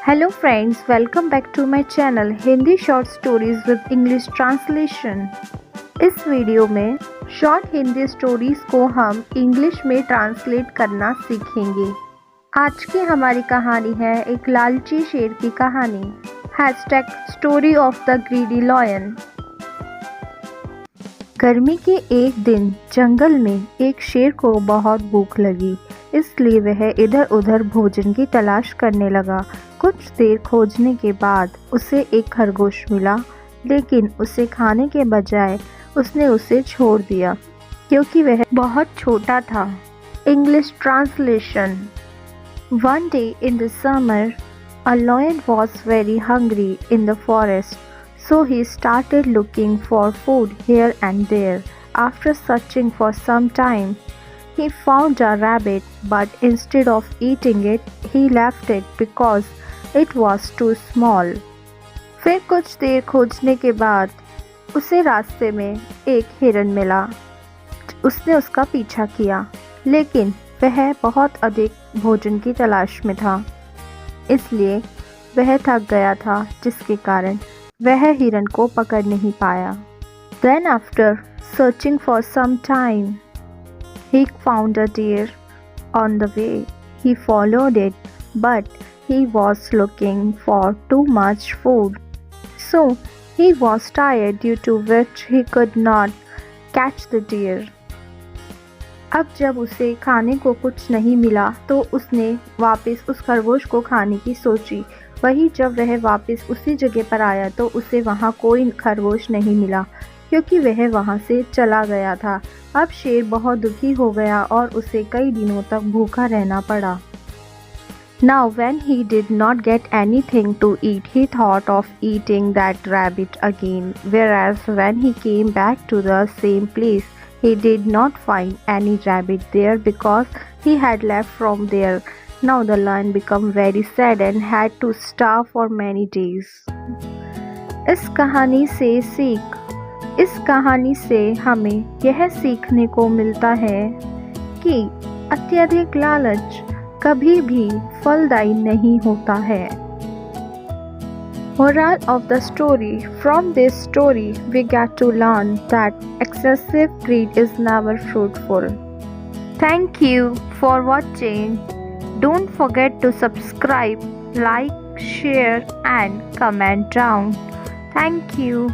Hello friends, welcome back to my channel Hindi short stories with English translation. इस video में short Hindi stories को हम English में translate करना सीखेंगे। आज की हमारी कहानी है एक लालची शेर की कहानी। Hashtag story of the greedy lion. गर्मी के एक दिन जंगल में एक शेर को बहुत भूख लगी, इसलिए वह इधर उधर भोजन की तलाश करने लगा। कुछ देर खोजने के बाद उसे एक खरगोश मिला, लेकिन उसे खाने के बजाय उसने उसे छोड़ दिया क्योंकि वह बहुत छोटा था। English translation. One day in the summer, a lion was very hungry in the forest, so he started looking for food here and there. After searching for some time, he found a rabbit, but instead of eating it, he left it because it was too small. फिर कुछ देर खोजने के बाद उसे रास्ते में एक हिरन मिला। उसने उसका पीछा किया, लेकिन वह बहुत अधिक भोजन की तलाश में था, इसलिए वह थक गया था, जिसके कारण वह हिरन को पकड़ नहीं पाया। Then after searching for some time, he found a deer on the way. He followed it, but he was looking for too much food. So he was tired, due to which he could not catch the deer. अब जब उसे खाने को कुछ नहीं मिला तो उसने वापस उस खरगोश को खाने की सोची। वही जब वह वापस उसी जगह पर आया तो उसे वहाँ कोई खरगोश नहीं मिला, क्योंकि वह वहाँ से चला गया था। अब शेर बहुत दुखी हो गया और उसे कई दिनों तक भूखा रहना पड़ा। Now when he did not get anything to eat, he thought of eating that rabbit again, whereas when he came back to the same place, he did not find any rabbit there because he had left from there. Now the lion became very sad and had to starve for many days. इस कहानी से सीख। इस कहानी से हमें यह सीखने को मिलता है कि अत्यधिक लालच कभी भी फलदायी नहीं होता है। Moral of the story. From this story, we get to learn that excessive greed is never fruitful. Thank you for watching. Don't forget to subscribe, like, share and comment down. Thank you.